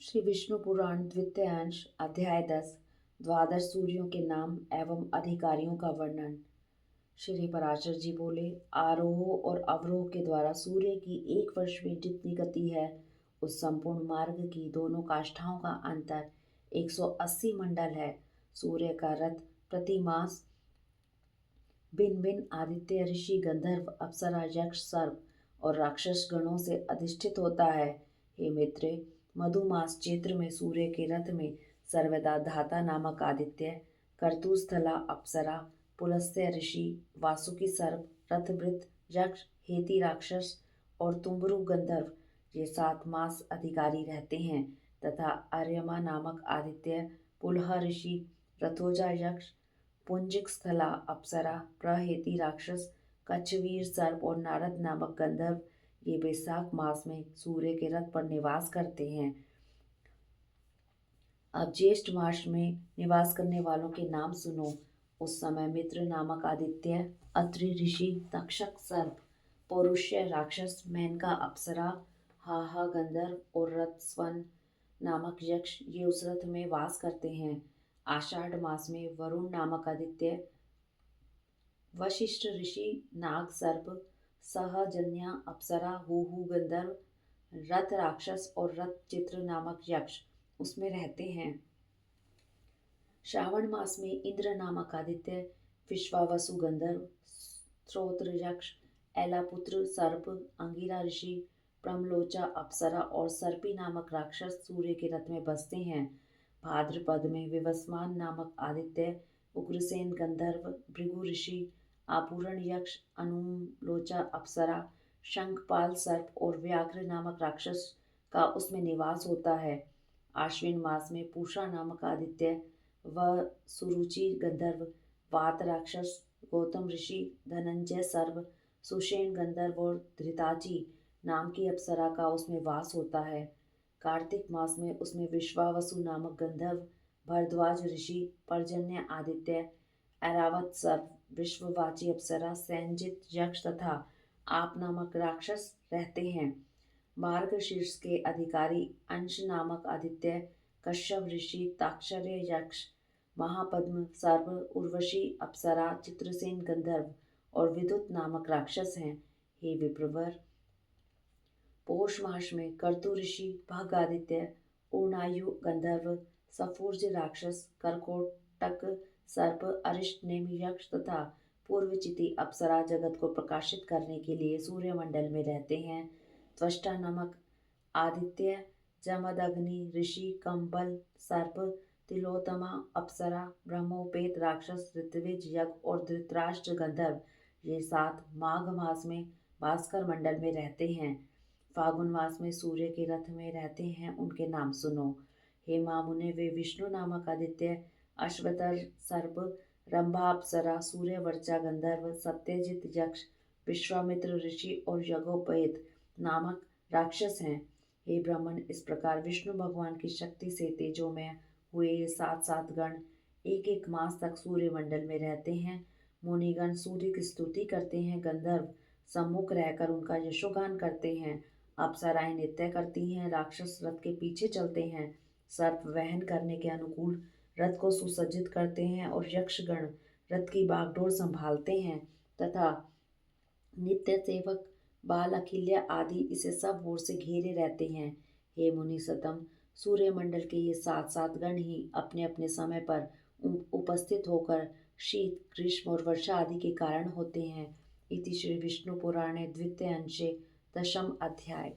श्री विष्णु पुराण द्वितीय अंश अध्याय 10 द्वादश सूर्यों के नाम एवं अधिकारियों का वर्णन। श्री पराशर जी बोले, आरोह और अवरोह के द्वारा सूर्य की एक वर्ष में जितनी गति है, उस संपूर्ण मार्ग की दोनों काष्ठाओं का अंतर 180 मंडल है। सूर्य का रथ प्रति मास भिन्न भिन्न आदित्य, ऋषि, गंधर्व, अप्सरा, यक्ष, सर्प और राक्षस गणों से अधिष्ठित होता है। हे मित्र, मधुमास चैत्र में सूर्य के रथ में सर्वदा धाता नामक आदित्य, कर्तुस्थला अप्सरा, पुलस्त्य ऋषि, वासुकी सर्प, रथवृत यक्ष, हेति राक्षस और तुम्बरु गंधर्व ये 7 मास अधिकारी रहते हैं, तथा आर्यमा नामक आदित्य, पुलह ऋषि, रथोजा यक्ष, पुंजिक स्थला अप्सरा, प्रहेति राक्षस, कच्छवीर सर्प और नारद नामक गंधर्व ये वैशाख मास में सूर्य के रथ पर निवास करते हैं। अब ज्येष्ठ मास में निवास करने वालों के नाम सुनो। उस समय मित्र नामक आदित्य, अत्रि ऋषि, तक्षक सर्प, पौरुष्य राक्षस, मेनका अप्सरा, हाहा गंधर्व और रथस्वन नामक यक्ष ये उस रथ में वास करते हैं। आषाढ़ मास में वरुण नामक आदित्य, वशिष्ठ ऋषि, नाग सर्प, सहजन्या अप्सरा, हुहु गंधर्व, रथ राक्षस और रथ चित्र नामक यक्ष उसमें रहते हैं। श्रावण मास में इंद्र नामक आदित्य, विश्वावसु गंधर्व, श्रोत्र यक्ष, एलापुत्र सर्प, अंगिरा ऋषि, प्रमलोचा अप्सरा और सर्पी नामक राक्षस सूर्य के रथ में बसते हैं। भाद्रपद में विवस्वान नामक आदित्य, उग्रसेन गंधर्व, भृगु ऋषि, आपूरण यक्ष, अनुलोचा अप्सरा, शंखपाल सर्प और व्याघ्र नामक राक्षस का उसमें निवास होता है। आश्विन मास में पूषा नामक आदित्य, व सुरुचि गंधर्व, वात राक्षस, गौतम ऋषि, धनंजय सर्व, सुषेण गंधर्व और धृताची नाम की अप्सरा का उसमें वास होता है। कार्तिक मास में उसमें विश्वावसु नामक गंधर्व, भरद्वाज ऋषि, पर्जन्य आदित्य, ऐरावत सर्प, विश्ववाची अप्सरा, सैंजित यक्ष तथा आप नामक राक्षस रहते हैं। मार्गशीर्ष के अधिकारी अंश नामक आदित्य, कश्यप ऋषि, ताक्षर्य यक्ष, महापद्म सर्प, उर्वशी अप्सरा, चित्रसेन गंधर्व और विद्युत नामक राक्षस हैं। हे विप्रवर, पौष मास में कर्तु ऋषि, भग आदित्य, ऊर्णायु गंधर्व, सफूर्ज राक्षस, कर्कोटक सर्प, अरिष्ट नेमि यक्ष तथा पूर्वचिति अप्सरा जगत को प्रकाशित करने के लिए सूर्यमंडल में रहते हैं। त्वष्टा नामक आदित्य, जमदग्नि ऋषि, कंबल सर्प, तिलोत्तमा अप्सरा, ब्रह्मोपेत राक्षस, ऋत्विज यज्ञ और धृतराष्ट्र गंधर्व ये 7 माघ मास में भास्कर मंडल में रहते हैं। फागुन मास में सूर्य के रथ में रहते हैं, उनके नाम सुनो। हे मामुने, वे विष्णु नामक आदित्य, अश्वतर सर्प, रंभा अप्सरा, सूर्यवर्चा गंधर्व, सत्यजित यक्ष, विश्वामित्र ऋषि और यज्ञोपेत नामक राक्षस हैं। हे ब्राह्मण, इस प्रकार विष्णु भगवान की शक्ति से तेजो में हुए ये 7 गण एक एक मास तक सूर्यमंडल में रहते हैं। मुनिगण सूर्य की स्तुति करते हैं, गंधर्व सम्मुख रहकर उनका यशोगान करते हैं, अप्सराएं नृत्य करती हैं, राक्षस रथ के पीछे चलते हैं, सर्प वहन करने के अनुकूल रथ को सुसज्जित करते हैं और यक्षगण रथ की बागडोर संभालते हैं, तथा नित्य सेवक बाल अखिल्या आदि इसे सब ओर से घेरे रहते हैं। हे मुनि सतम, सूर्यमंडल के ये 7 गण ही अपने अपने समय पर उपस्थित होकर शीत, ग्रीष्म और वर्षा आदि के कारण होते हैं। इति श्री विष्णु पुराणे द्वितीय अंशे 10 अध्याय।